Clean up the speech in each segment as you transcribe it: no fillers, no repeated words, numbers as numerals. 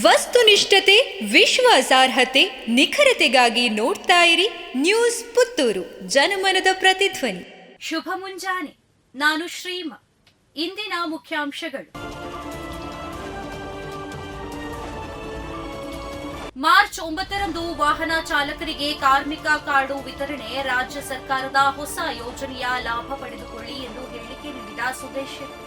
ವಸ್ತುನಿಷ್ಠತೆ, ವಿಶ್ವಾಸಾರ್ಹತೆ, ನಿಖರತೆಗಾಗಿ ನೋಡ್ತಾ ಇರಿ ನ್ಯೂಸ್ ಪುತ್ತೂರು, ಜನಮನದ ಪ್ರತಿಧ್ವನಿ. ಶುಭ ಮುಂಜಾನೆ. ನಾನು ಶ್ರೀಮ. ಇಂದಿನ ಮುಖ್ಯಾಂಶಗಳು. ಮಾರ್ಚ್ 9ರಂದು ವಾಹನ ಚಾಲಕರಿಗೆ ಕಾರ್ಮಿಕ ಕಾರ್ಡು ವಿತರಣೆ. ರಾಜ್ಯ ಸರ್ಕಾರದ ಹೊಸ ಯೋಜನೆಯ ಲಾಭ ಪಡೆದುಕೊಳ್ಳಿ ಎಂದು ಹೇಳಿಕೆ ನೀಡಿದ ಸುದೇಶ್ ಶೆಟ್ಟಿ.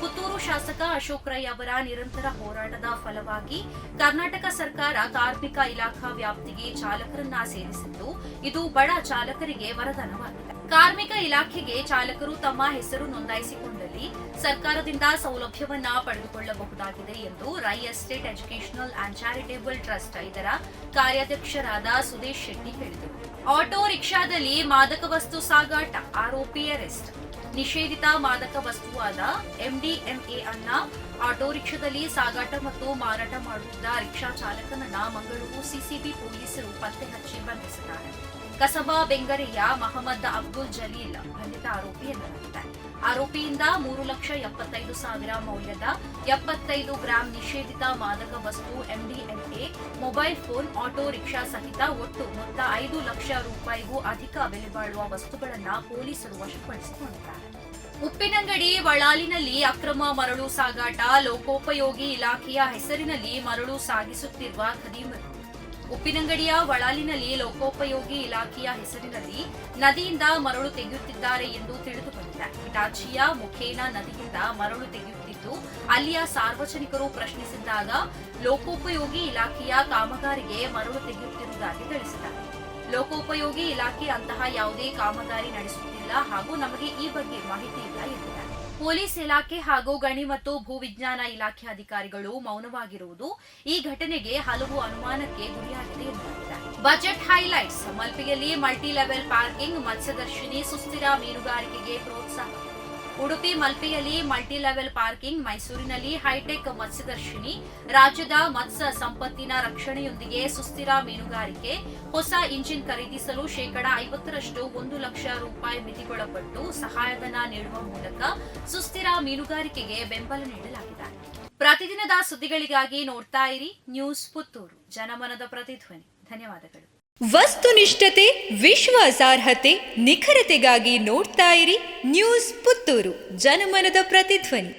ಪುತ್ತೂರು ಶಾಸಕ ಅಶೋಕ್ ರೈ ಅವರ ನಿರಂತರ ಹೋರಾಟದ ಫಲವಾಗಿ ಕರ್ನಾಟಕ ಸರ್ಕಾರ ಕಾರ್ಮಿಕ ಇಲಾಖಾ ವ್ಯಾಪ್ತಿಗೆ ಚಾಲಕರನ್ನ ಸೇರಿಸಿದ್ದು, ಇದು ಬಡ ಚಾಲಕರಿಗೆ ವರದಾನವಾಗಿದೆ. ಕಾರ್ಮಿಕ ಇಲಾಖೆಗೆ ಚಾಲಕರು ತಮ್ಮ ಹೆಸರು ನೋಂದಾಯಿಸಿಕೊಂಡಲ್ಲಿ ಸರ್ಕಾರದಿಂದ ಸೌಲಭ್ಯವನ್ನ ಪಡೆದುಕೊಳ್ಳಬಹುದಾಗಿದೆ ಎಂದು Rai estate educational and charitable trust ಇದರ ಕಾರ್ಯಾಧ್ಯಕ್ಷರಾದ ಸುದೇಶ್ ಶೆಟ್ಟಿ ಹೇಳಿದರು. ಆಟೋ ರಿಕ್ಷಾದಲ್ಲಿ ಮಾದಕ ವಸ್ತು ಸಾಗಾಟ, ಆರೋಪಿ ಅರೆಸ್ಟ್. ನಿಷೇಧಿತ ಮಾದಕ ವಸ್ತುವಾದ ಎಂಡಿಎಂಎ ಅನ್ನ ಆಟೋ ರಿಕ್ಷಾದಲ್ಲಿ ಸಾಗಾಟ ಮತ್ತು ಮಾರಾಟ ಮಾಡುತ್ತಿದ್ದ ರಿಕ್ಷಾ ಚಾಲಕನನ್ನ ಮಂಗಳೂರು ಸಿಸಿಬಿ ಪೊಲೀಸರು ಪತ್ತೆ ಹಚ್ಚಿ ಬಂಧಿಸಿದ್ದಾರೆ. ಕಸಬಾ ಬೆಂಗರೆಯ ಮಹಮ್ಮದ್ ಅಬ್ದುಲ್ ಜಲೀಲ್ ಬಂಧಿತ ಆರೋಪಿ ಎನ್ನಲಾಗಿದೆ. ಆರೋಪಿಯಿಂದ 3,75,000 ಮೌಲ್ಯದ 75 ಗ್ರಾಂ ನಿಷೇಧಿತ ಮಾದಕ ವಸ್ತು MDMA, mobile phone, auto rickshaw ಸಹಿತ ಒಟ್ಟು ಮೊತ್ತ 5 ಲಕ್ಷ ರೂಪಾಯಿಗೂ ಅಧಿಕ ಬೆಲೆ ಬಾಳುವ ವಸ್ತುಗಳನ್ನು ಪೊಲೀಸರು ವಶಪಡಿಸಿಕೊಂಡಿದ್ದಾರೆ. ಉಪ್ಪಿನಂಗಡಿ ವಳಾಲಿನಲ್ಲಿ ಅಕ್ರಮ ಮರಳು ಸಾಗಾಟ. ಲೋಕೋಪಯೋಗಿ ಇಲಾಖೆಯ ಹೆಸರಿನಲ್ಲಿ ಮರಳು ಸಾಗಿಸುತ್ತಿರುವ ಖದೀಮರು. ಉಪ್ಪಿನಂಗಡಿಯ ವಳಾಲಿನಲ್ಲಿ ಲೋಕೋಪಯೋಗಿ ಇಲಾಖೆಯ ಹೆಸರಿನಲ್ಲಿ ನದಿಯಿಂದ ಮರಳು ತೆಗೆಯುತ್ತಿದ್ದಾರೆ ಎಂದು ತಿಳಿದು ಬಂದಿದೆ. ಹಿಟಾಚಿಯ ಮುಖೇನ ನದಿಯಿಂದ ಮರಳು ತೆಗೆಯುತ್ತಿದ್ದು, ಅಲ್ಲಿಯ ಸಾರ್ವಜನಿಕರು ಪ್ರಶ್ನಿಸಿದ್ದಾಗ ಲೋಕೋಪಯೋಗಿ ಇಲಾಖೆಯ ಕಾಮಗಾರಿಗೆ ಮರಳು ತೆಗೆಯುತ್ತಿರುವುದಾಗಿ ತಿಳಿಸಿದ್ದಾರೆ. ಲೋಕೋಪಯೋಗಿ ಇಲಾಖೆ ಅಂತಹ ಯಾವುದೇ ಕಾಮಗಾರಿ ನಡೆಸುತ್ತಿಲ್ಲ ಹಾಗೂ ನಮಗೆ ಈ ಬಗ್ಗೆ ಮಾಹಿತಿ ಇಲ್ಲ ಎಂದಿದ್ದಾರೆ. ಪೊಲೀಸ್ ಇಲಾಖೆ ಹಾಗೂ ಗಣಿ ಮತ್ತು ಭೂವಿಜ್ಞಾನ ಇಲಾಖೆ ಅಧಿಕಾರಿಗಳು ಮೌನವಾಗಿರುವುದು ಈ ಘಟನೆಗೆ ಹಲವು ಅನುಮಾನಕ್ಕೆ ಗುರಿಯಾಗಿದೆ ಎನ್ನಲಾಗಿದೆ. Budget highlights. ಮಲ್ಪೆಯಲ್ಲಿ ಮಲ್ಟಿ ಲೆವೆಲ್ ಪಾರ್ಕಿಂಗ್, ಮತ್ಸ್ಯದರ್ಶಿನಿ, ಸುಸ್ಥಿರ ಮೀನುಗಾರಿಕೆಗೆ ಪ್ರೋತ್ಸಾಹ. ಉಡುಪಿ ಮಲ್ಪೆಯಲ್ಲಿ ಮಲ್ಟಿ ಲೆವೆಲ್ ಪಾರ್ಕಿಂಗ್, ಮೈಸೂರಿನಲ್ಲಿ ಹೈಟೆಕ್ ಮತ್ಸ್ಯದರ್ಶಿನಿ. ರಾಜ್ಯದ ಮತ್ಸ್ಯ ಸಂಪತ್ತಿನ ರಕ್ಷಣೆಯೊಂದಿಗೆ ಸುಸ್ಥಿರ ಮೀನುಗಾರಿಕೆ. ಹೊಸ ಇಂಜಿನ್ ಖರೀದಿಸಲು ಶೇಕಡಾ 50% 1 ಲಕ್ಷ ರೂಪಾಯಿ ಮಿತಿಗೊಳಪಟ್ಟು ಸಹಾಯಧನ ನೀಡುವ ಮೂಲಕ ಸುಸ್ಥಿರ ಮೀನುಗಾರಿಕೆಗೆ ಬೆಂಬಲ ನೀಡಲಾಗಿದೆ. ಪ್ರತಿದಿನದ ಸುದ್ದಿಗಳಿಗಾಗಿ ನೋಡ್ತಾ ಇರಿ ನ್ಯೂಸ್ ಪುತ್ತೂರು, ಜನಮನದ ಪ್ರತಿಧ್ವನಿ. ಧನ್ಯವಾದಗಳು. ವಸ್ತುನಿಷ್ಠತೆ, ವಿಶ್ವಾಸಾರ್ಹತೆ, ನಿಖರತೆಗಾಗಿ ನೋಡ್ತಾ ಇರಿ ನ್ಯೂಸ್ ಪುತ್ತೂರು, ಜನಮನದ ಪ್ರತಿಧ್ವನಿ.